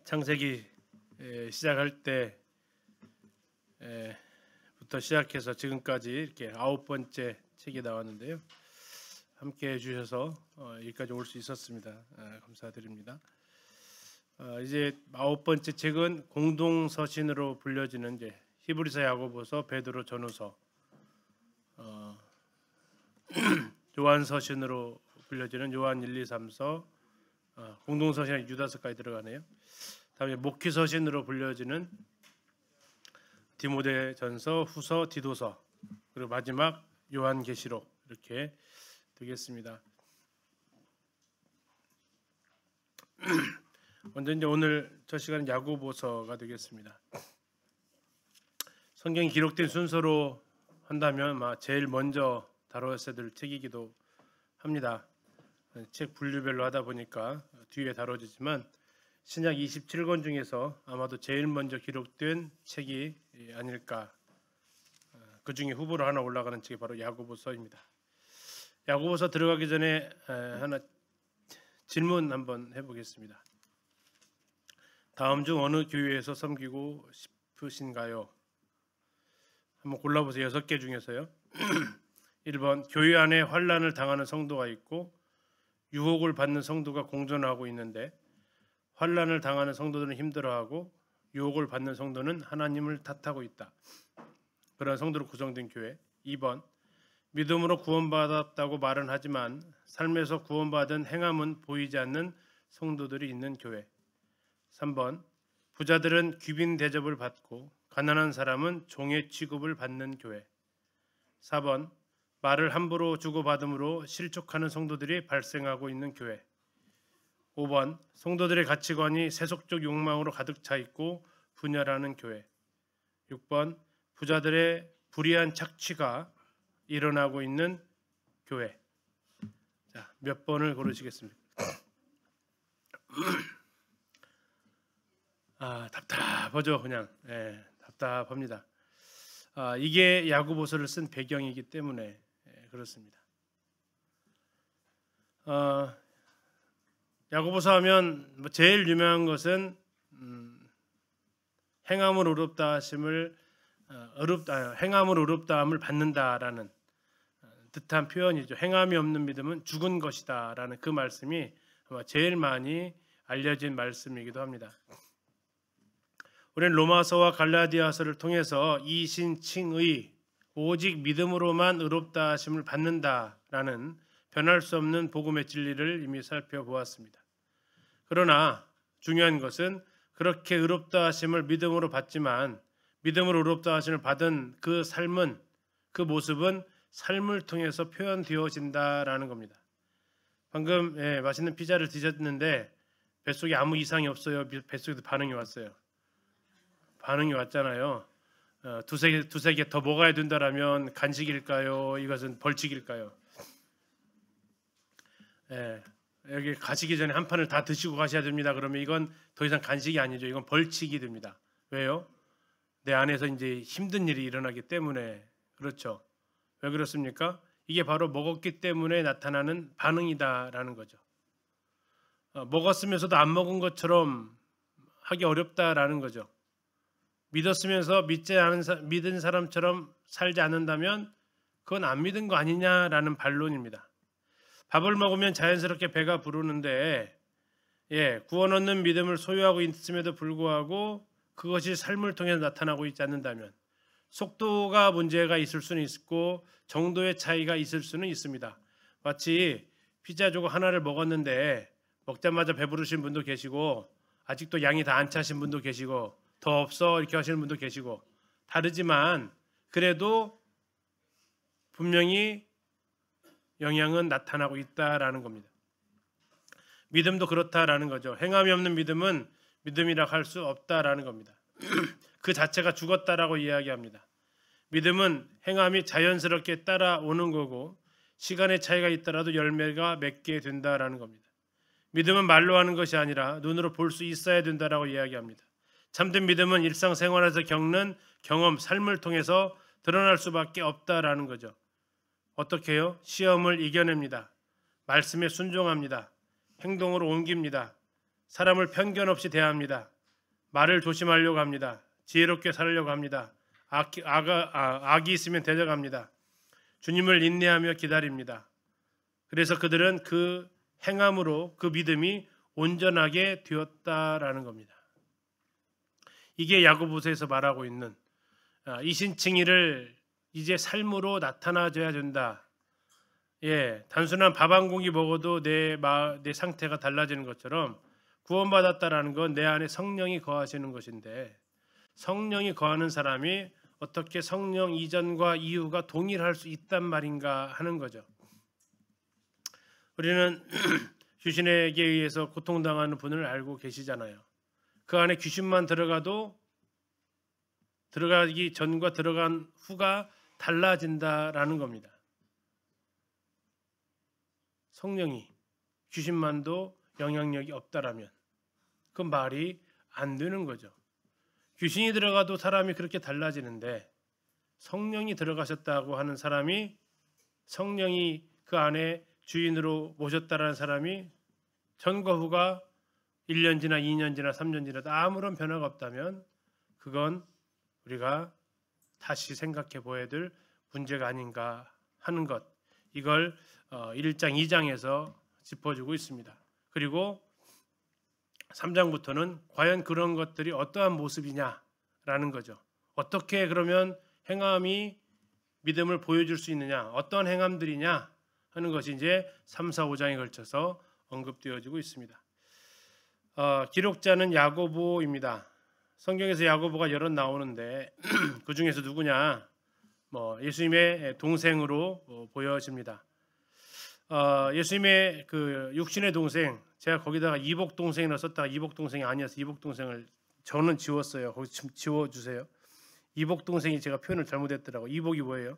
창세기 시작할 때부터 시작해서 지금까지 이렇게 9번째 책이 나왔는데요. 함께 해주셔서 여기까지 올 수 있었습니다. 감사드립니다. 이제 9번째 책은 공동서신으로 불려지는 히브리서, 야고보서, 베드로, 전후서, 요한서신으로 불려지는 요한 1, 2, 3서, 공동서신에 유다서까지 들어가네요. 다음에 목회서신으로 불려지는 디모데전서, 후서, 디도서, 그리고 마지막 요한계시록 이렇게 되겠습니다. 먼저 이제 오늘 저 시간은 야고보서가 되겠습니다. 성경이 기록된 순서로 한다면 제일 먼저 다뤘어야 될 책이기도 합니다. 책 분류별로 하다 보니까 뒤에 다뤄지지만 신약 27권 중에서 아마도 제일 먼저 기록된 책이 아닐까. 그 중에 후보로 하나 올라가는 책이 바로 야고보서입니다. 야고보서 들어가기 전에 하나 질문 한번 해보겠습니다. 다음 중 어느 교회에서 섬기고 싶으신가요? 한번 골라보세요. 6개 중에서요. 1번, 교회 안에 환난을 당하는 성도가 있고 유혹을 받는 성도가 공존하고 있는데 환난을 당하는 성도들은 힘들어하고 유혹을 받는 성도는 하나님을 탓하고 있다. 그런 성도로 구성된 교회. 2번, 믿음으로 구원받았다고 말은 하지만 삶에서 구원받은 행함은 보이지 않는 성도들이 있는 교회. 3번, 부자들은 귀빈 대접을 받고 가난한 사람은 종의 취급을 받는 교회. 4번, 말을 함부로 주고받음으로 실족하는 성도들이 발생하고 있는 교회. 5번, 성도들의 가치관이 세속적 욕망으로 가득 차 있고 분열하는 교회. 6번, 부자들의 불의한 착취가 일어나고 있는 교회. 자, 몇 번을 고르시겠습니까? 답답하죠, 그냥. 답답합니다. 이게 야고보서를 쓴 배경이기 때문에 그렇습니다. 야고보서 하면 제일 유명한 것은 행함을 의롭다 하심을 행함을 의롭다함을 받는다라는 듯한 표현이죠. 행함이 없는 믿음은 죽은 것이다라는 그 말씀이 아마 제일 많이 알려진 말씀이기도 합니다. 우리는 로마서와 갈라디아서를 통해서 이신칭의 오직 믿음으로만 의롭다 하심을 받는다라는 변할 수 없는 복음의 진리를 이미 살펴보았습니다. 그러나 중요한 것은 그렇게 의롭다 하심을 믿음으로 받지만 믿음으로 의롭다 하심을 받은 그 삶은, 그 모습은 삶을 통해서 표현되어진다라는 겁니다. 방금 맛있는 피자를 드셨는데 뱃속에 아무 이상이 없어요? 뱃속에도 반응이 왔어요? 반응이 왔잖아요. 두세 개 더 먹어야 된다라면 간식일까요? 이것은 벌칙일까요? 여기 가시기 전에 한 판을 다 드시고 가셔야 됩니다. 그러면 이건 더 이상 간식이 아니죠. 이건 벌칙이 됩니다. 왜요? 내 안에서 이제 힘든 일이 일어나기 때문에. 그렇죠. 왜 그렇습니까? 이게 바로 먹었기 때문에 나타나는 반응이다라는 거죠. 먹었으면서도 안 먹은 것처럼 하기 어렵다라는 거죠. 믿었으면서 믿은 사람처럼 살지 않는다면 그건 안 믿은 거 아니냐라는 반론입니다. 밥을 먹으면 자연스럽게 배가 부르는데 구원 얻는 믿음을 소유하고 있음에도 불구하고 그것이 삶을 통해 나타나고 있지 않는다면 속도가 문제가 있을 수는 있고 정도의 차이가 있을 수는 있습니다. 마치 피자 조각 하나를 먹었는데 먹자마자 배부르신 분도 계시고 아직도 양이 다 안 차신 분도 계시고 더 없어 이렇게 하시는 분도 계시고 다르지만 그래도 분명히 영향은 나타나고 있다라는 겁니다. 믿음도 그렇다라는 거죠. 행함이 없는 믿음은 믿음이라 할 수 없다라는 겁니다. 그 자체가 죽었다라고 이야기합니다. 믿음은 행함이 자연스럽게 따라오는 거고 시간의 차이가 있더라도 열매가 맺게 된다라는 겁니다. 믿음은 말로 하는 것이 아니라 눈으로 볼 수 있어야 된다라고 이야기합니다. 참된 믿음은 일상생활에서 겪는 경험, 삶을 통해서 드러날 수밖에 없다라는 거죠. 어떻게 해요? 시험을 이겨냅니다. 말씀에 순종합니다. 행동으로 옮깁니다. 사람을 편견 없이 대합니다. 말을 조심하려고 합니다. 지혜롭게 살려고 합니다. 악이 있으면 대적합니다. 주님을 인내하며 기다립니다. 그래서 그들은 그 행함으로 그 믿음이 온전하게 되었다라는 겁니다. 이게 야고보서에서 말하고 있는 이신칭의를 이제 삶으로 나타나줘야 된다. 단순한 밥 한 공기 먹어도 내 상태가 달라지는 것처럼 구원받았다라는 건 내 안에 성령이 거하시는 것인데, 성령이 거하는 사람이 어떻게 성령 이전과 이후가 동일할 수 있단 말인가 하는 거죠. 우리는 귀신에게 의해서 고통당하는 분을 알고 계시잖아요. 그 안에 귀신만 들어가도 들어가기 전과 들어간 후가 달라진다라는 겁니다. 성령이 귀신만도 영향력이 없다라면 그 말이 안 되는 거죠. 귀신이 들어가도 사람이 그렇게 달라지는데, 성령이 들어가셨다고 하는 사람이, 성령이 그 안에 주인으로 모셨다라는 사람이 전과 후가 1년 지나 2년 지나 3년 지나도 아무런 변화가 없다면 그건 우리가 다시 생각해 보아야 될 문제가 아닌가 하는 것, 이걸 1장 2장에서 짚어주고 있습니다. 그리고 3장부터는 과연 그런 것들이 어떠한 모습이냐라는 거죠. 어떻게 그러면 행함이 믿음을 보여줄 수 있느냐, 어떤 행함들이냐 하는 것이 이제 3, 4, 5장에 걸쳐서 언급되어지고 있습니다. 기록자는 야고보입니다. 성경에서 야고보가 여럿 나오는데 그 중에서 누구냐? 예수님의 동생으로 보여집니다. 예수님의 그 육신의 동생, 제가 거기다가 이복 동생이라고 썼다가 이복 동생이 아니어서 이복 동생을 저는 지웠어요. 거기 좀 지워주세요. 이복 동생이 제가 표현을 잘못했더라고. 이복이 뭐예요?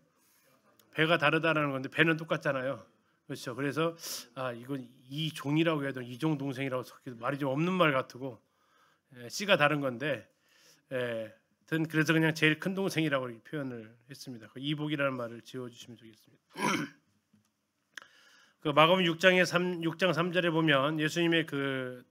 배가 다르다라는 건데 배는 똑같잖아요. 그렇죠. 그래서 이건 이종이라고 해야 되나, 이종 동생이라고 말이 좀 없는 말 같고, 씨가 다른 건데, 그래서 그냥 제일 큰 동생이라고 표현을 했습니다. 그 이복이라는 말을 지워주시면 좋겠습니다. 그 마가복음 6장 3절에 보면 예수님의 그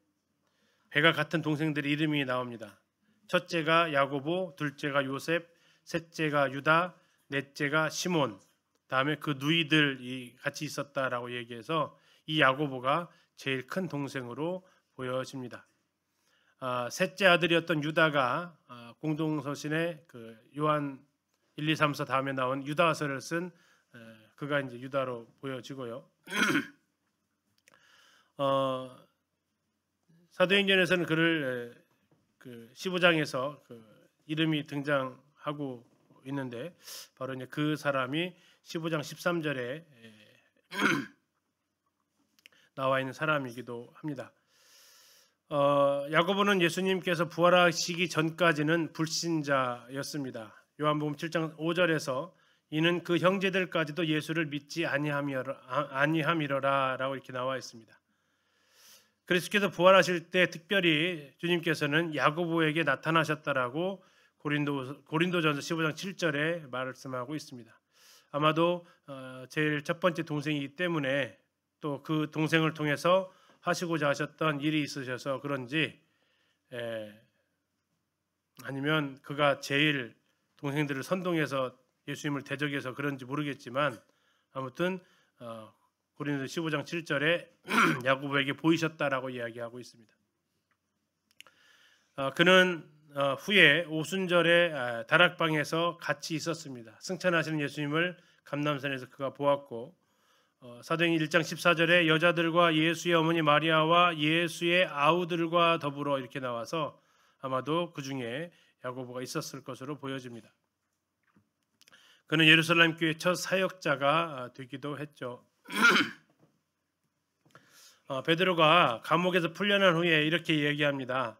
배가 같은 동생들의 이름이 나옵니다. 첫째가 야고보, 둘째가 요셉, 셋째가 유다, 넷째가 시몬. 다음에 그 누이들이 같이 있었다라고 얘기해서 이 야고보가 제일 큰 동생으로 보여집니다. 셋째 아들이었던 유다가 공동서신의 그 요한 1, 2, 3, 4 다음에 나온 유다서를 쓴 그가 이제 유다로 보여지고요. 사도행전에서는 그를 그 15장에서 그 이름이 등장하고 있는데, 바로 이제 그 사람이 15장 13절에 나와 있는 사람이기도 합니다. 야고보는 예수님께서 부활하시기 전까지는 불신자였습니다. 요한복음 7장 5절에서 이는 그 형제들까지도 예수를 믿지 아니함이러라라고 이렇게 나와 있습니다. 그리스도께서 부활하실 때 특별히 주님께서는 야고보에게 나타나셨다라고 고린도전서 15장 7절에 말씀하고 있습니다. 아마도 제일 첫 번째 동생이기 때문에 또 그 동생을 통해서 하시고자 하셨던 일이 있으셔서 그런지, 아니면 그가 제일 동생들을 선동해서 예수님을 대적해서 그런지 모르겠지만, 아무튼 고린도서 15장 7절에 야고보에게 보이셨다라고 이야기하고 있습니다. 그는 후에 오순절에 다락방에서 같이 있었습니다. 승천하시는 예수님을 감람산에서 그가 보았고, 사도행전 1장 14절에 여자들과 예수의 어머니 마리아와 예수의 아우들과 더불어 이렇게 나와서 아마도 그 중에 야고보가 있었을 것으로 보여집니다. 그는 예루살렘 교회 첫 사역자가 되기도 했죠. 베드로가 감옥에서 풀려난 후에 이렇게 얘기합니다.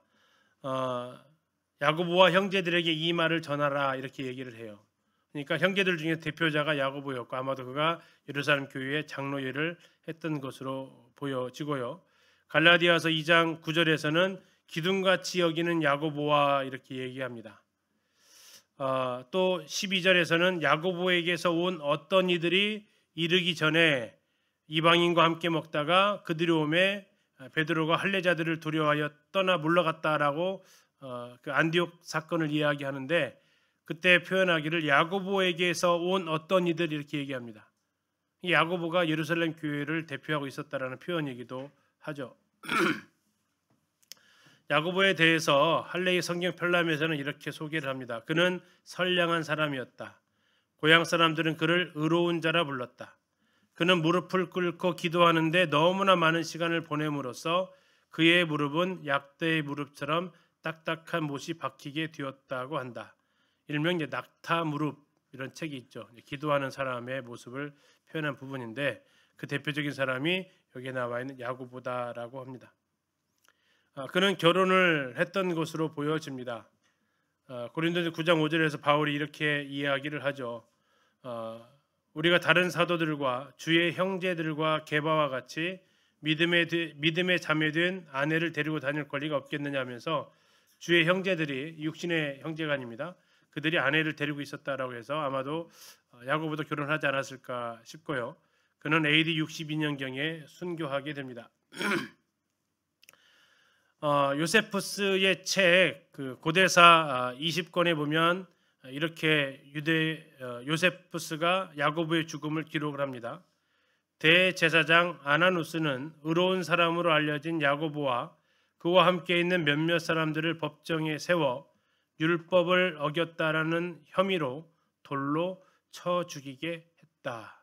야고보와 형제들에게 이 말을 전하라 이렇게 얘기를 해요. 그러니까 형제들 중에 대표자가 야고보였고, 아마도 그가 예루살렘 교회의 장로 일을 했던 것으로 보여지고요. 갈라디아서 2장 9절에서는 기둥같이 여기는 야고보와 이렇게 얘기합니다. 또 12절에서는 야고보에게서 온 어떤 이들이 이르기 전에 이방인과 함께 먹다가 그들이 오매 베드로가 할례자들을 두려워하여 떠나 물러갔다라고 그 안디옥 사건을 이야기하는데 그때 표현하기를 야고보에게서 온 어떤 이들 이렇게 얘기합니다. 이 야고보가 예루살렘 교회를 대표하고 있었다라는 표현이기도 하죠. 야고보에 대해서 할례의 성경 편람에서는 이렇게 소개를 합니다. 그는 선량한 사람이었다. 고향 사람들은 그를 의로운 자라 불렀다. 그는 무릎을 꿇고 기도하는데 너무나 많은 시간을 보냄으로써 그의 무릎은 약대의 무릎처럼 딱딱한 못이 박히게 되었다고 한다. 일명 낙타 무릎 이런 책이 있죠. 기도하는 사람의 모습을 표현한 부분인데 그 대표적인 사람이 여기에 나와 있는 야고보다라고 합니다. 그는 결혼을 했던 것으로 보여집니다. 고린도서 9장 5절에서 바울이 이렇게 이야기를 하죠. 우리가 다른 사도들과 주의 형제들과 게바와 같이 믿음의 자매된 아내를 데리고 다닐 권리가 없겠느냐 하면서 주의 형제들이 육신의 형제가 아닙니다. 그들이 아내를 데리고 있었다라고 해서 아마도 야고보도 결혼하지 않았을까 싶고요. 그는 AD 62년경에 순교하게 됩니다. 요세푸스의 책 그 고대사 20권에 보면 이렇게 요세푸스가 야고보의 죽음을 기록을 합니다. 대제사장 아나누스는 의로운 사람으로 알려진 야고보와 그와 함께 있는 몇몇 사람들을 법정에 세워 율법을 어겼다라는 혐의로 돌로 쳐 죽이게 했다.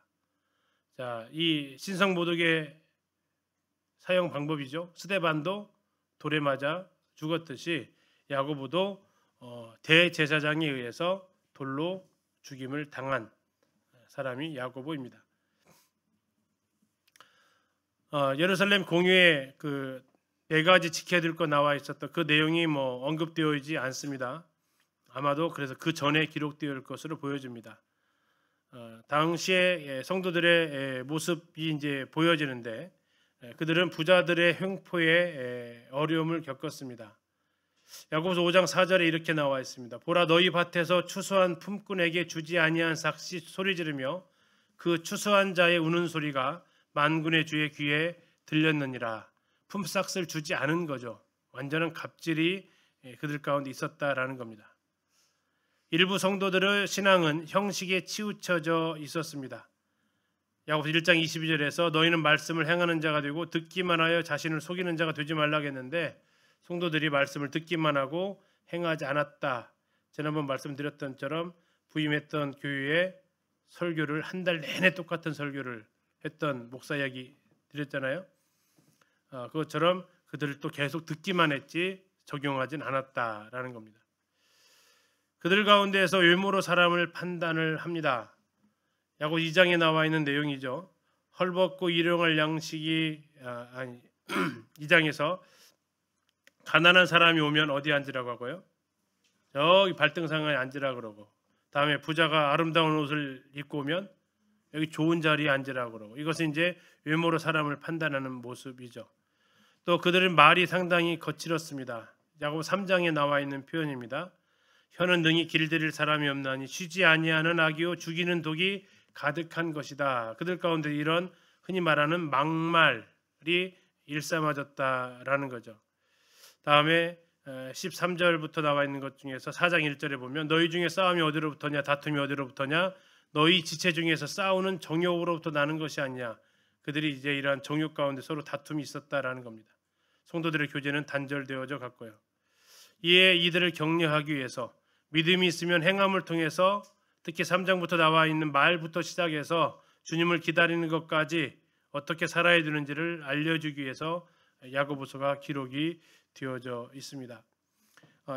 자, 이 신성모독의 사용 방법이죠. 스데반도 돌에 맞아 죽었듯이 야고보도 대제사장에 의해서 돌로 죽임을 당한 사람이 야고보입니다. 예루살렘 공유에 그 4가지 지켜야 될 거 나와 있었던 그 내용이 언급되어 있지 않습니다. 아마도 그래서 그 전에 기록되어 올 것으로 보여집니다. 당시에 성도들의 모습이 이제 보여지는데 그들은 부자들의 횡포에 어려움을 겪었습니다. 야고보서 5장 4절에 이렇게 나와 있습니다. 보라 너희 밭에서 추수한 품꾼에게 주지 아니한 삭시 소리 지르며 그 추수한 자의 우는 소리가 만군의 주의 귀에 들렸느니라. 품삯을 주지 않은 거죠. 완전한 갑질이 그들 가운데 있었다라는 겁니다. 일부 성도들의 신앙은 형식에 치우쳐져 있었습니다. 야고보서 1장 22절에서 너희는 말씀을 행하는 자가 되고 듣기만 하여 자신을 속이는 자가 되지 말라고 했는데 성도들이 말씀을 듣기만 하고 행하지 않았다. 지난번 말씀드렸던 처럼 부임했던 교회에 설교를 한 달 내내 똑같은 설교를 했던 목사 이야기 드렸잖아요. 그것처럼 그들을 또 계속 듣기만 했지 적용하진 않았다라는 겁니다. 그들 가운데에서 외모로 사람을 판단을 합니다. 야고보서 2장에 나와 있는 내용이죠. 헐벗고 일용할 양식이 2장에서 가난한 사람이 오면 어디 앉으라고 하고요. 저기 발등상에 앉으라고 그러고 다음에 부자가 아름다운 옷을 입고 오면 여기 좋은 자리에 앉으라고 그러고 이것은 이제 외모로 사람을 판단하는 모습이죠. 또 그들은 말이 상당히 거칠었습니다. 야고보서 3장에 나와 있는 표현입니다. 혀는 능히 길들일 사람이 없나니 쉬지 아니하는 악이요 죽이는 독이 가득한 것이다. 그들 가운데 이런 흔히 말하는 막말이 일삼아졌다라는 거죠. 다음에 13절부터 나와 있는 것 중에서 4장 1절에 보면 너희 중에 싸움이 어디로부터냐 다툼이 어디로부터냐 너희 지체 중에서 싸우는 정욕으로부터 나는 것이 아니냐. 그들이 이제 이러한 정욕 가운데 서로 다툼이 있었다라는 겁니다. 성도들의 교제는 단절되어져 갔고요. 이에 이들을 격려하기 위해서 믿음이 있으면 행함을 통해서 특히 3장부터 나와 있는 말부터 시작해서 주님을 기다리는 것까지 어떻게 살아야 되는지를 알려주기 위해서 야고보서가 기록이 되어져 있습니다.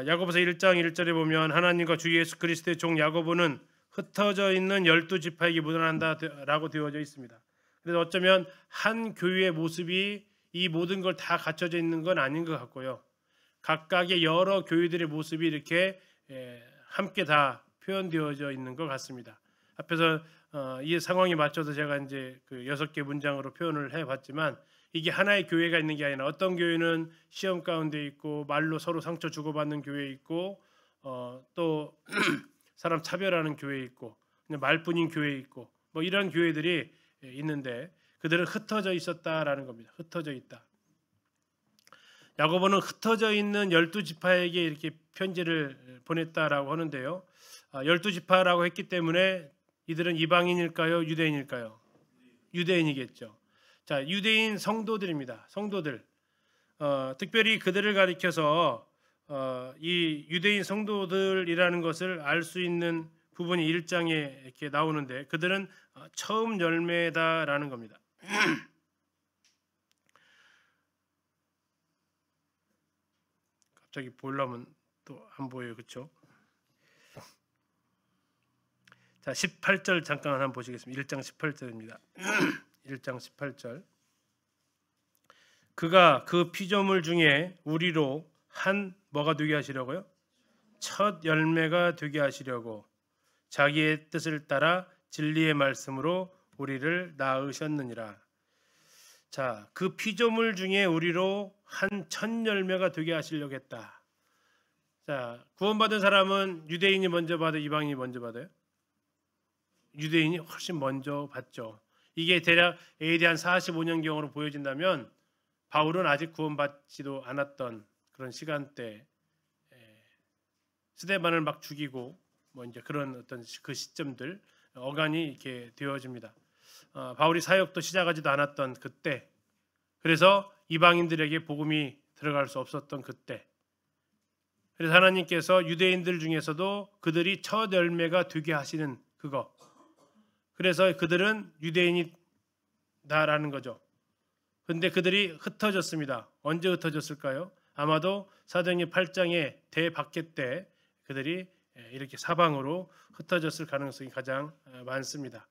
야고보서 1장 1절에 보면 하나님과 주 예수 그리스도의 종 야고보는 흩어져 있는 12지파에게 묻어난다라고 되어져 있습니다. 그래서 어쩌면 한 교회의 모습이 이 모든 걸 다 갖춰져 있는 건 아닌 것 같고요. 각각의 여러 교회들의 모습이 이렇게 함께 다 표현되어져 있는 것 같습니다. 앞에서 이 상황에 맞춰서 제가 이제 그 6개 문장으로 표현을 해봤지만 이게 하나의 교회가 있는 게 아니라 어떤 교회는 시험 가운데 있고 말로 서로 상처 주고받는 교회 있고 또 사람 차별하는 교회 있고 그냥 말뿐인 교회 있고 뭐 이런 교회들이 있는데 그들은 흩어져 있었다라는 겁니다. 흩어져 있다. 야고보는 흩어져 있는 12지파에게 이렇게 편지를 보냈다라고 하는데요. 12지파라고 했기 때문에 이들은 이방인일까요? 유대인일까요? 유대인이겠죠. 자, 유대인 성도들입니다. 성도들. 특별히 그들을 가리켜서 이 유대인 성도들이라는 것을 알 수 있는 부분이 1장에 이렇게 나오는데 그들은 처음 열매다라는 겁니다. 갑자기 보려면 또 안 보여요. 그렇죠? 자, 18절 잠깐 한번 보시겠습니다. 1장 18절입니다. 1장 18절. 그가 그 피조물 중에 우리로 한 뭐가 되게 하시려고요? 첫 열매가 되게 하시려고 자기의 뜻을 따라 진리의 말씀으로 우리를 낳으셨느니라. 자, 그 피조물 중에 우리로 한 첫 열매가 되게 하시려고 했다. 자, 구원받은 사람은 유대인이 먼저 받아요? 이방인이 먼저 받아요? 유대인이 훨씬 먼저 받죠. 이게 대략 AD 한 45년경으로 보여진다면 바울은 아직 구원받지도 않았던 그런 시간대, 스데반을 막 죽이고 뭐 이제 그런 어떤 그 시점들 어간이 이렇게 되어집니다. 바울이 사역도 시작하지도 않았던 그때, 그래서 이방인들에게 복음이 들어갈 수 없었던 그때, 그래서 하나님께서 유대인들 중에서도 그들이 첫 열매가 되게 하시는 그거, 그래서 그들은 유대인이다라는 거죠. 근데 그들이 흩어졌습니다. 언제 흩어졌을까요? 아마도 사도행전 8장의 대박해 때 그들이 이렇게 사방으로 흩어졌을 가능성이 가장 많습니다.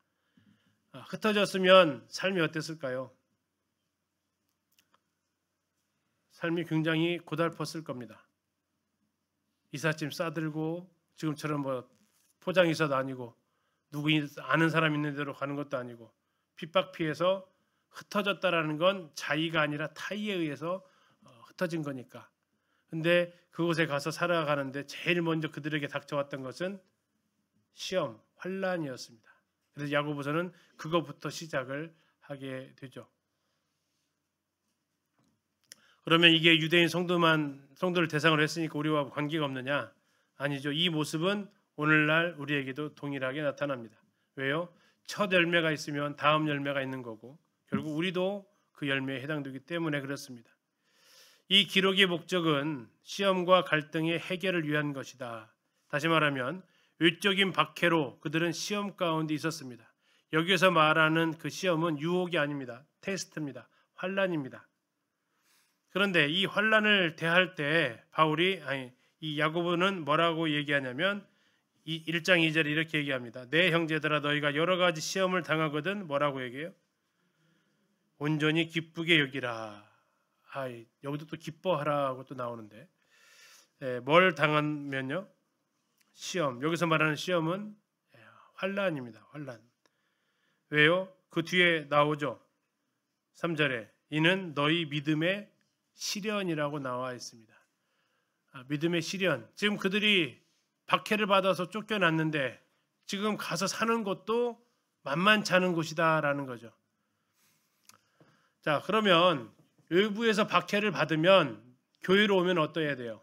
흩어졌으면 삶이 어땠을까요? 삶이 굉장히 고달팠을 겁니다. 이삿짐 싸들고 지금처럼 뭐 포장이사도 아니고 누구 아는 사람 있는 데로 가는 것도 아니고 핍박 피해서 흩어졌다라는 건 자의가 아니라 타의에 의해서 흩어진 거니까. 근데 그곳에 가서 살아가는데 제일 먼저 그들에게 닥쳐왔던 것은 시험, 환란이었습니다. 그래서 야고보서는 그것부터 시작을 하게 되죠. 그러면 이게 유대인 성도를 대상으로 했으니까 우리와 관계가 없느냐? 아니죠. 이 모습은 오늘날 우리에게도 동일하게 나타납니다. 왜요? 첫 열매가 있으면 다음 열매가 있는 거고 결국 우리도 그 열매에 해당되기 때문에 그렇습니다. 이 기록의 목적은 시험과 갈등의 해결을 위한 것이다. 다시 말하면 외적인 박해로 그들은 시험 가운데 있었습니다. 여기서 말하는 그 시험은 유혹이 아닙니다. 테스트입니다. 환란입니다. 그런데 이 환란을 대할 때 이 야고보는 뭐라고 얘기하냐면 이 1장 2절에 이렇게 얘기합니다. 내 형제들아 너희가 여러 가지 시험을 당하거든 뭐라고 얘기해요? 온전히 기쁘게 여기라. 여기도 또 기뻐하라고 또 나오는데 뭘 당하면요? 시험. 여기서 말하는 시험은 환란입니다. 환란. 왜요? 그 뒤에 나오죠. 3절에 이는 너희 믿음의 시련이라고 나와 있습니다. 믿음의 시련. 지금 그들이 박해를 받아서 쫓겨났는데 지금 가서 사는 곳도 만만치 않은 곳이다라는 거죠. 자, 그러면 외부에서 박해를 받으면 교회로 오면 어떠해야 돼요?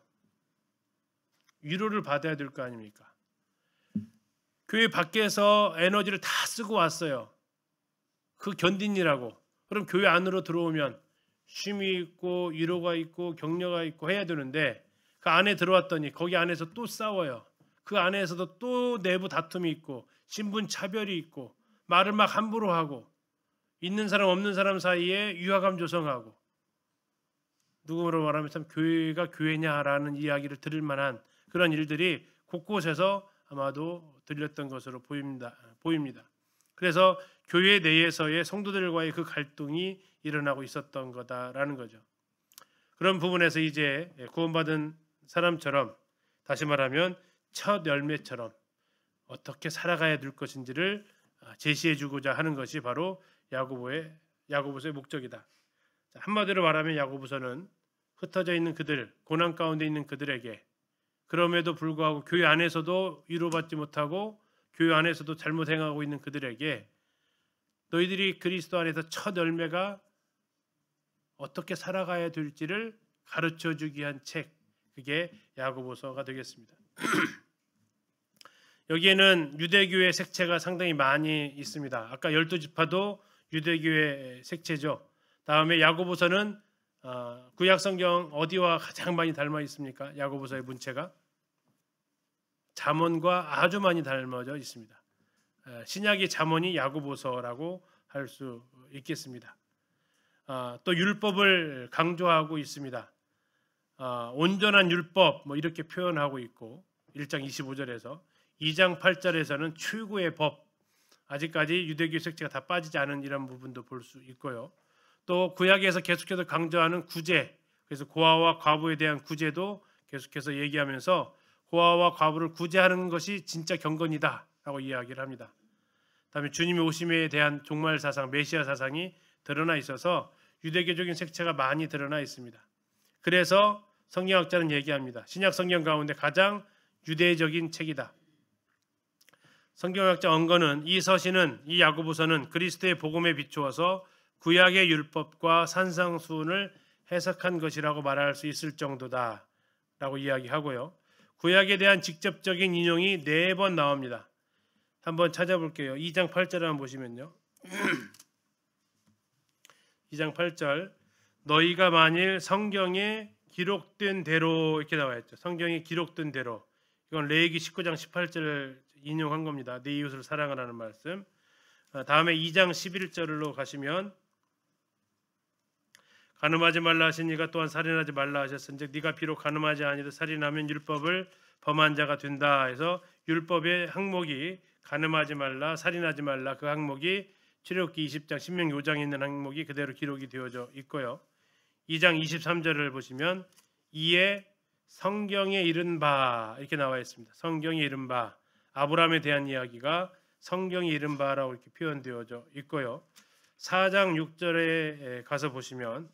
위로를 받아야 될 거 아닙니까? 교회 밖에서 에너지를 다 쓰고 왔어요. 그 견딘이라고. 그럼 교회 안으로 들어오면 쉼이 있고 위로가 있고 격려가 있고 해야 되는데 그 안에 들어왔더니 거기 안에서 또 싸워요. 그 안에서도 또 내부 다툼이 있고 신분 차별이 있고 말을 막 함부로 하고 있는 사람 없는 사람 사이에 위화감 조성하고 누구로 말하면 참 교회가 교회냐라는 이야기를 들을 만한 그런 일들이 곳곳에서 아마도 들렸던 것으로 보입니다. 그래서 교회 내에서의 성도들과의 그 갈등이 일어나고 있었던 거다라는 거죠. 그런 부분에서 이제 구원받은 사람처럼 다시 말하면 첫 열매처럼 어떻게 살아가야 될 것인지를 제시해 주고자 하는 것이 바로 야고보서의 목적이다. 한마디로 말하면 야고보서는 흩어져 있는 그들, 고난 가운데 있는 그들에게 그럼에도 불구하고 교회 안에서도 위로받지 못하고 교회 안에서도 잘못 행하고 있는 그들에게 너희들이 그리스도 안에서 첫 열매가 어떻게 살아가야 될지를 가르쳐주기 위한 책, 그게 야고보서가 되겠습니다. 여기에는 유대교의 색채가 상당히 많이 있습니다. 아까 12지파도 유대교의 색채죠. 다음에 야고보서는 구약성경 어디와 가장 많이 닮아 있습니까? 야고보서의 문체가 잠언과 아주 많이 닮아져 있습니다. 신약의 잠언이 야고보서라고 할 수 있겠습니다. 또 율법을 강조하고 있습니다. 온전한 율법 뭐 이렇게 표현하고 있고 1장 25절에서 2장 8절에서는 최고의 법, 아직까지 유대교 색채가 다 빠지지 않은 이런 부분도 볼 수 있고요. 또 구약에서 계속해서 강조하는 구제, 그래서 고아와 과부에 대한 구제도 계속해서 얘기하면서 고아와 과부를 구제하는 것이 진짜 경건이다라고 이야기를 합니다. 다음에 주님의 오심에 대한 종말 사상, 메시아 사상이 드러나 있어서 유대교적인 색채가 많이 드러나 있습니다. 그래서 성경학자는 얘기합니다. 신약 성경 가운데 가장 유대적인 책이다. 성경학자 언거는 이 서신은, 이 야고보서는 그리스도의 복음에 비추어서 구약의 율법과 산상수훈을 해석한 것이라고 말할 수 있을 정도다라고 이야기하고요. 구약에 대한 직접적인 인용이 4번 나옵니다. 한번 찾아볼게요. 2장 8절 한번 보시면요. 2장 8절, 너희가 만일 성경에 기록된 대로, 이렇게 나와 있죠. 성경에 기록된 대로. 이건 레위기 19장 18절을 인용한 겁니다. 네 이웃을 사랑하라는 말씀. 다음에 2장 11절로 가시면 간음하지 말라 하시니가 또한 살인하지 말라 하셨은즉 네가 비록 간음하지 아니하되 살인하면 율법을 범한 자가 된다 해서 율법의 항목이 간음하지 말라, 살인하지 말라, 그 항목이 출애굽기 20장, 신명기 5장에 있는 항목이 그대로 기록이 되어져 있고요. 2장 23절을 보시면 이에 성경에 이른 바 이렇게 나와 있습니다. 성경에 이른 바, 아브라함에 대한 이야기가 성경에 이른 바라고 이렇게 표현되어져 있고요. 4장 6절에 가서 보시면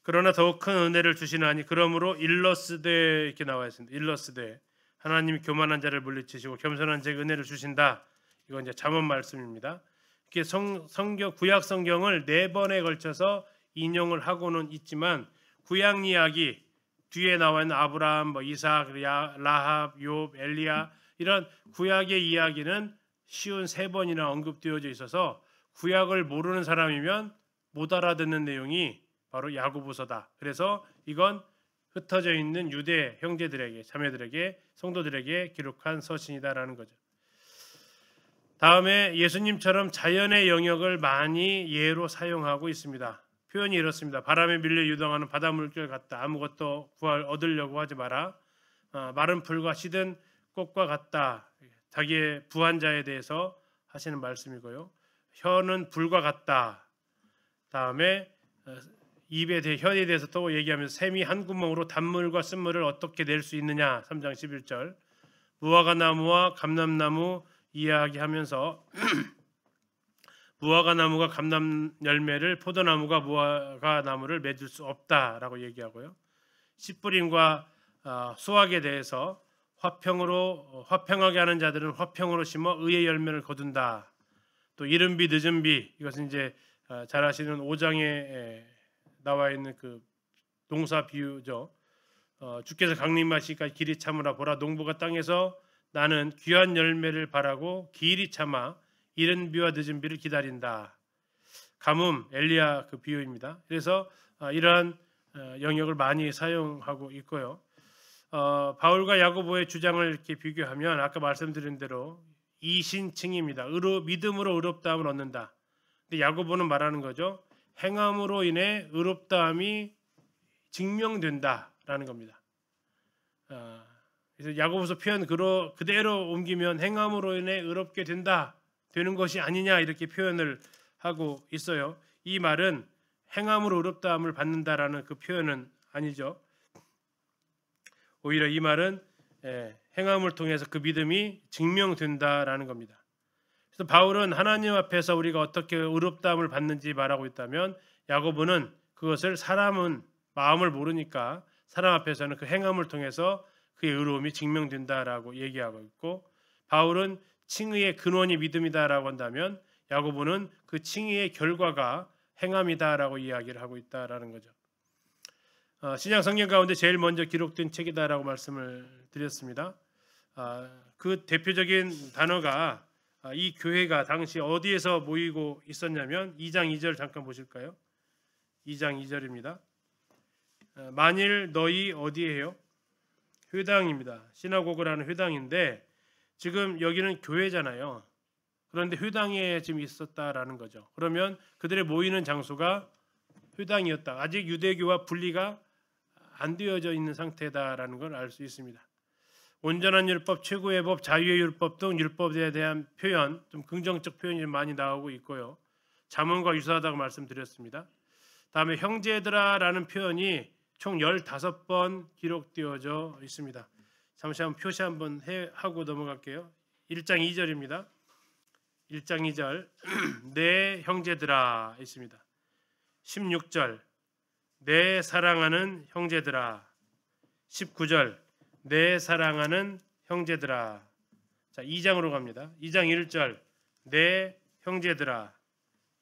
그러나 더욱 큰 은혜를 주시나니 그러므로 일러스되 이렇게 나와 있습니다. 일러스되 하나님이 교만한 자를 물리치시고 겸손한 자에게 은혜를 주신다. 이건 이제 잠언 말씀입니다. 이렇게 성경 구약 성경을 4번에 걸쳐서 인용을 하고는 있지만 구약 이야기 뒤에 나와 있는 아브라함, 이삭, 라합, 욥, 엘리야 이런 구약의 이야기는 쉬운 3번이나 언급되어져 있어서 구약을 모르는 사람이면 못 알아듣는 내용이 바로 야고보서다. 그래서 이건 흩어져 있는 유대 형제들에게, 자매들에게, 성도들에게 기록한 서신이다라는 거죠. 다음에 예수님처럼 자연의 영역을 많이 예로 사용하고 있습니다. 표현이 이렇습니다. 바람에 밀려 유동하는 바다 물결 같다. 아무것도 얻으려고 하지 마라. 마른 풀과 시든 꽃과 같다. 자기의 부한 자에 대해서 하시는 말씀이고요. 혀는 불과 같다. 다음에 혀에 대해서 또 얘기하면서 샘이 한 구멍으로 단물과 쓴물을 어떻게 낼 수 있느냐. 3장 11절. 무화과 나무와 감람나무 이야기하면서 무화과 나무가 감람 열매를, 포도나무가 무화과 나무를 맺을 수 없다라고 얘기하고요. 씨뿌림과 수확에 대해서 화평하게 하는 자들은 화평으로 심어 의의 열매를 거둔다. 또 이른 비 늦은 비, 이것은 이제 잘 아시는 5장에 나와 있는 그 농사 비유죠. 주께서 강림하시기까지 길이 참으라. 보라 농부가 땅에서 나는 귀한 열매를 바라고 길이 참아 이른 비와 늦은 비를 기다린다. 가뭄, 엘리야 그 비유입니다. 그래서 이러한 영역을 많이 사용하고 있고요. 바울과 야고보의 주장을 이렇게 비교하면 아까 말씀드린 대로 이신칭입니다. 믿음으로 의롭다함을 얻는다. 근데 야고보는 말하는 거죠. 행함으로 인해 의롭다함이 증명된다라는 겁니다. 그래서 야고보서 표현 그대로 옮기면 행함으로 인해 의롭게 되는 것이 아니냐 이렇게 표현을 하고 있어요. 이 말은 행함으로 의롭다함을 받는다라는 그 표현은 아니죠. 오히려 이 말은 행함을 통해서 그 믿음이 증명된다라는 겁니다. 그래서 바울은 하나님 앞에서 우리가 어떻게 의롭다함을 받는지 말하고 있다면 야고보는 그것을 사람은 마음을 모르니까 사람 앞에서는 그 행함을 통해서 그의 의로움이 증명된다라고 얘기하고 있고, 바울은 칭의의 근원이 믿음이다라고 한다면 야고보는 그 칭의의 결과가 행함이다라고 이야기를 하고 있다라는 거죠. 신약 성경 가운데 제일 먼저 기록된 책이다라고 말씀을 드렸습니다. 그 대표적인 단어가 이 교회가 당시 어디에서 모이고 있었냐면 2장 2절 잠깐 보실까요? 2장 2절입니다. 만일 너희 어디에요? 회당입니다. 시나고그라는 회당인데 지금 여기는 교회잖아요. 그런데 회당에 지금 있었다라는 거죠. 그러면 그들의 모이는 장소가 회당이었다. 아직 유대교와 분리가 안 되어져 있는 상태다라는 걸 알 수 있습니다. 온전한 율법, 최고의 법, 자유의 율법 등 율법에 대한 표현, 좀 긍정적 표현이 많이 나오고 있고요. 잠언과 유사하다고 말씀드렸습니다. 다음에 형제들아라는 표현이 총 15번 기록되어져 있습니다. 잠시 한번 표시 한번 하고 넘어갈게요. 1장 2절입니다. 1장 2절 내 형제들아 있습니다. 16절 내 사랑하는 형제들아. 19절 내 사랑하는 형제들아. 자, 2장으로 갑니다. 2장 1절 내 형제들아.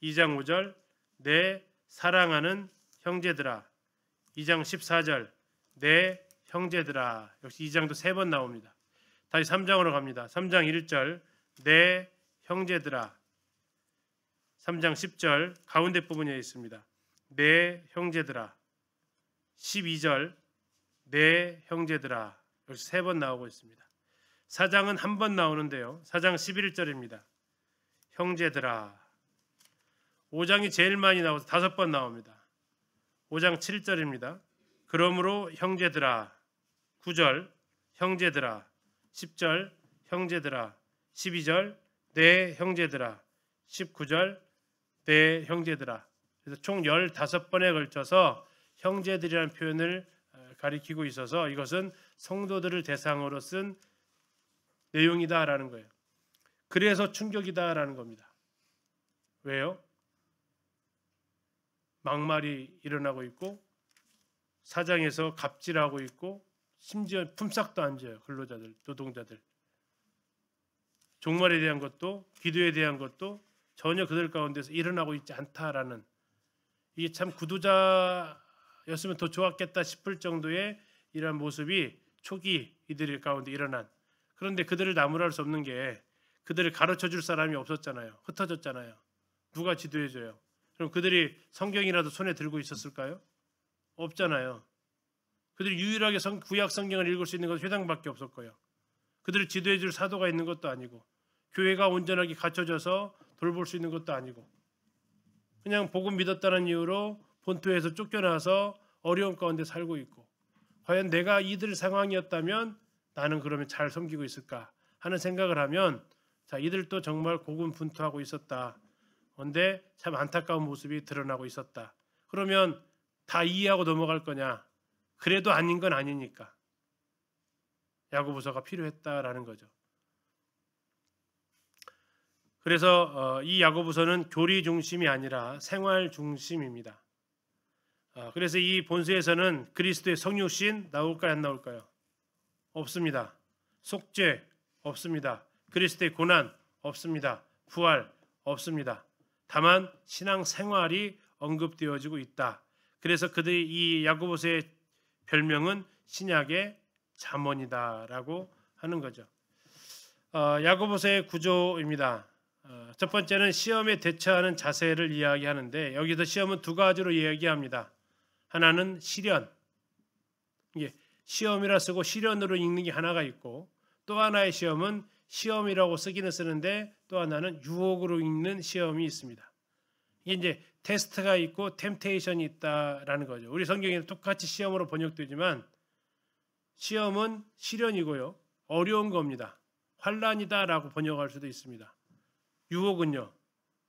2장 5절 내 사랑하는 형제들아. 2장 14절 내 형제들아. 역시 2장도 3번 나옵니다. 다시 3장으로 갑니다. 3장 1절 내 형제들아. 3장 10절 가운데 부분에 있습니다. 내 형제들아. 12절 내 형제들아. 역시 3번 나오고 있습니다. 4장은 한 번 나오는데요. 4장 11절입니다. 형제들아. 5장이 제일 많이 나와서 5번 나옵니다. 5장 7절입니다. 그러므로 형제들아. 9절 형제들아. 10절 형제들아. 12절 내 형제들아. 19절 내 형제들아. 그래서 총 15번에 걸쳐서 형제들이라는 표현을 가리키고 있어서 이것은 성도들을 대상으로 쓴 내용이다라는 거예요. 그래서 충격이다라는 겁니다. 왜요? 막말이 일어나고 있고 사장에서 갑질하고 있고 심지어 품삯도 안 줘요. 근로자들, 노동자들. 종말에 대한 것도 기도에 대한 것도 전혀 그들 가운데서 일어나고 있지 않다라는, 이게 참 구도자였으면 더 좋았겠다 싶을 정도의 이러한 모습이 초기 이들 가운데 일어난. 그런데 그들을 나무랄 수 없는 게 그들을 가르쳐줄 사람이 없었잖아요. 흩어졌잖아요. 누가 지도해줘요? 그럼 그들이 성경이라도 손에 들고 있었을까요? 없잖아요. 그들이 유일하게 구약 성경을 읽을 수 있는 것은 회당밖에 없었고요. 그들을 지도해줄 사도가 있는 것도 아니고 교회가 온전하게 갖춰져서 돌볼 수 있는 것도 아니고 그냥 복음 믿었다는 이유로 본토에서 쫓겨나서 어려운 가운데 살고 있고, 과연 내가 이들 상황이었다면 나는 그러면 잘 섬기고 있을까 하는 생각을 하면, 자, 이들도 정말 고군분투하고 있었다. 그런데 참 안타까운 모습이 드러나고 있었다. 그러면 다 이해하고 넘어갈 거냐? 그래도 아닌 건 아니니까 야고보서가 필요했다라는 거죠. 그래서 이 야고보서는 교리 중심이 아니라 생활 중심입니다. 그래서 이 본서에서는 그리스도의 성육신 나올까요, 안 나올까요? 없습니다. 속죄 없습니다. 그리스도의 고난 없습니다. 부활 없습니다. 다만 신앙 생활이 언급되어지고 있다. 그래서 그들이 이 야고보서의 별명은 신약의 잠언이다라고 하는 거죠. 야고보서의 구조입니다. 첫 번째는 시험에 대처하는 자세를 이야기하는데, 여기서 시험은 두 가지로 이야기합니다. 하나는 시련, 이게 시험이라 쓰고 시련으로 읽는 게 하나가 있고, 또 하나의 시험은 시험이라고 쓰기는 쓰는데 또 하나는 유혹으로 읽는 시험이 있습니다. 이게 이제 테스트가 있고 템테이션이 있다라는 거죠. 우리 성경에는 똑같이 시험으로 번역되지만 시험은 시련이고요, 어려운 겁니다. 환난이다라고 번역할 수도 있습니다. 유혹은요,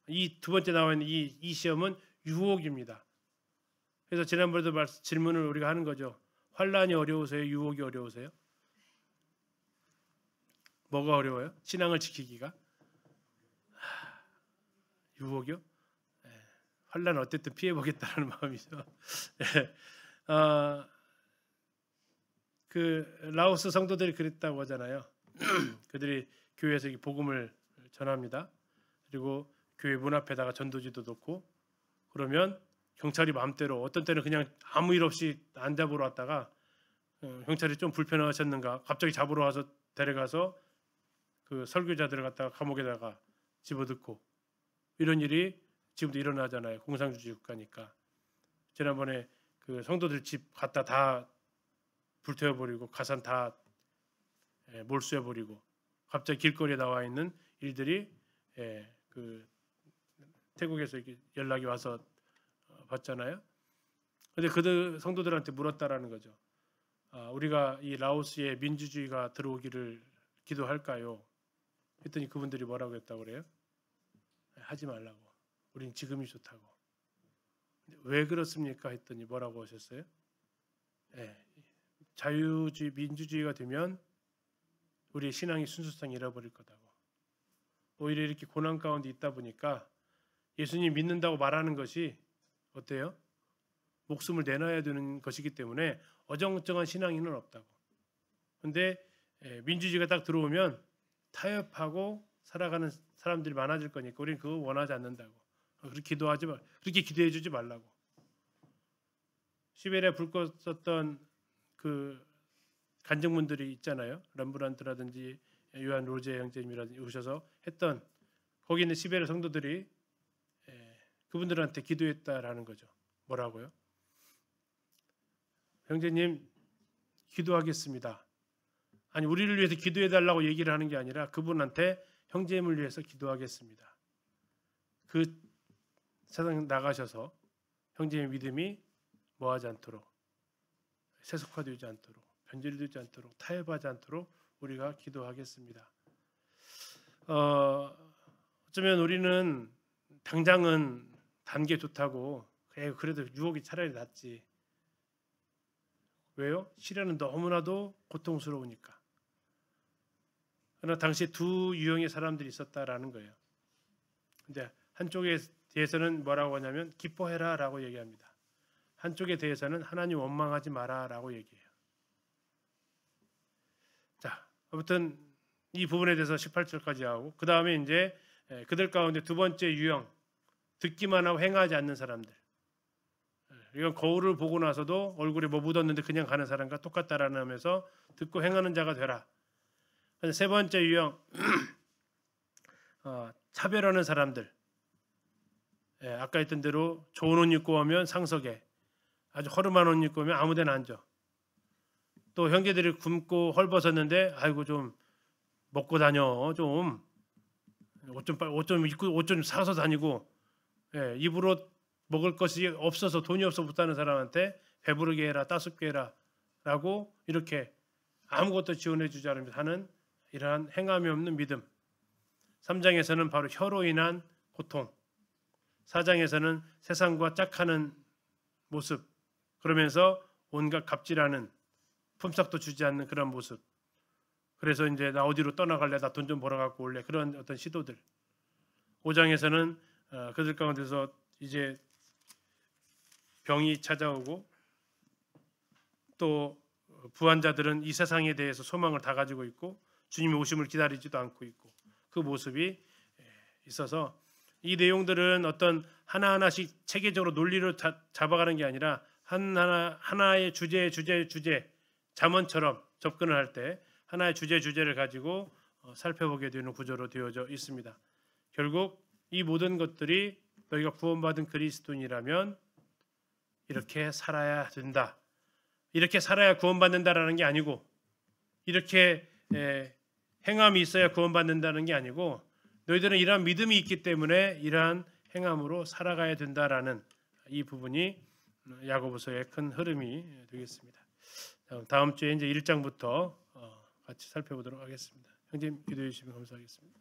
이 두 번째 나와 있는 이 시험은 유혹입니다. 그래서 지난번에도 질문을 우리가 하는 거죠. 환난이 어려우세요? 유혹이 어려우세요? 뭐가 어려워요? 신앙을 지키기가? 유혹이요? 환난 어쨌든 피해보겠다는 마음이죠. 그 라오스 성도들이 그랬다고 하잖아요. 그들이 교회에서 복음을 전합니다. 그리고 교회 문 앞에다가 전도지도 놓고, 그러면 경찰이 마음대로 어떤 때는 그냥 아무 일 없이 안 잡으러 왔다가 경찰이 좀 불편하셨는가 갑자기 잡으러 와서 데려가서 그 설교자들을 갖다가 감옥에다가 집어넣고 이런 일이 지금도 일어나잖아요. 공산주의 국가니까. 지난번에 그 성도들 집 갖다 다 불태워버리고 가산 다 몰수해버리고 갑자기 길거리에 나와 있는 일들이 그 태국에서 연락이 와서 봤잖아요. 근데 그들 성도들한테 물었다라는 거죠. 우리가 이 라오스에 민주주의가 들어오기를 기도할까요? 했더니 그분들이 뭐라고 했다고 그래요? 하지 말라고. 우린 지금이 좋다고. 왜 그렇습니까? 했더니 뭐라고 하셨어요? 자유주의, 민주주의가 되면 우리의 신앙의 순수성이 잃어버릴 거다고. 오히려 이렇게 고난 가운데 있다 보니까 예수님 믿는다고 말하는 것이 어때요? 목숨을 내놔야 되는 것이기 때문에 어정쩡한 신앙인은 없다고. 그런데 민주주의가 딱 들어오면 타협하고 살아가는 사람들이 많아질 거니까 우리는 그거 원하지 않는다고. 그렇게 기도하지 말, 그렇게 기도해 주지 말라고. 시베리아 불 껐었던 그 간증문들이 있잖아요. 람브란트라든지 요한 로제 형제님이라든지 오셔서 했던 거기 있는 시베리아 성도들이 그분들한테 기도했다라는 거죠. 뭐라고요? 형제님 기도하겠습니다. 아니 우리를 위해서 기도해 달라고 얘기를 하는 게 아니라 그분한테 형제님을 위해서 기도하겠습니다. 그 세상 나가셔서 형제의 믿음이 뭐하지 않도록 세속화되지 않도록 변질되지 않도록 타협하지 않도록 우리가 기도하겠습니다. 어쩌면 우리는 당장은 단계 좋다고 그래도 유혹이 차라리 낫지. 왜요? 시련은 너무나도 고통스러우니까. 그러나 당시에 두 유형의 사람들이 있었다라는 거예요. 근데 한쪽에 대해서는 뭐라고 하냐면 기뻐해라 라고 얘기합니다. 한쪽에 대해서는 하나님 원망하지 마라 라고 얘기해요. 자, 아무튼 이 부분에 대해서 18절까지 하고 그 다음에 이제 그들 가운데 두 번째 유형, 듣기만 하고 행하지 않는 사람들. 이건 거울을 보고 나서도 얼굴에 뭐 묻었는데 그냥 가는 사람과 똑같다라는 하면서 듣고 행하는 자가 되라. 세 번째 유형, 차별하는 사람들. 아까 했던 대로 좋은 옷 입고 오면 상석에, 아주 허름한 옷 입고 오면 아무데나 앉아. 또 형제들이 굶고 헐벗었는데 아이고 좀 먹고 다녀, 좀 옷 좀 입고 옷 좀 사서 다니고, 입으로 먹을 것이 없어서 돈이 없어 못 사는 사람한테 배부르게 해라, 따숩게 해라 라고 이렇게 아무것도 지원해 주지 않으면서 하는 이러한 행함이 없는 믿음. 3장에서는 바로 혀로 인한 고통, 4장에서는 세상과 짝하는 모습, 그러면서 온갖 갑질하는, 품삯도 주지 않는 그런 모습. 그래서 이제 나 어디로 떠나갈래, 나 돈 좀 벌어갖고 올래, 그런 어떤 시도들. 5장에서는 그들 가운데서 이제 병이 찾아오고 또 부한자들은 이 세상에 대해서 소망을 다 가지고 있고 주님의 오심을 기다리지도 않고 있고 그 모습이 있어서 이 내용들은 어떤 하나하나씩 체계적으로 논리로 잡아가는 게 아니라 하나의 주제 잠언처럼 접근을 할 때 하나의 주제를 가지고 살펴보게 되는 구조로 되어져 있습니다. 결국 이 모든 것들이 너희가 구원받은 그리스도인이라면 이렇게 살아야 된다. 이렇게 살아야 구원받는다라는 게 아니고 이렇게 행함이 있어야 구원받는다는 게 아니고 너희들은 이러한 믿음이 있기 때문에 이러한 행함으로 살아가야 된다라는 이 부분이 야고보서의 큰 흐름이 되겠습니다. 다음 주에 이제 1장부터 같이 살펴보도록 하겠습니다. 형님 기도해 주시면 감사하겠습니다.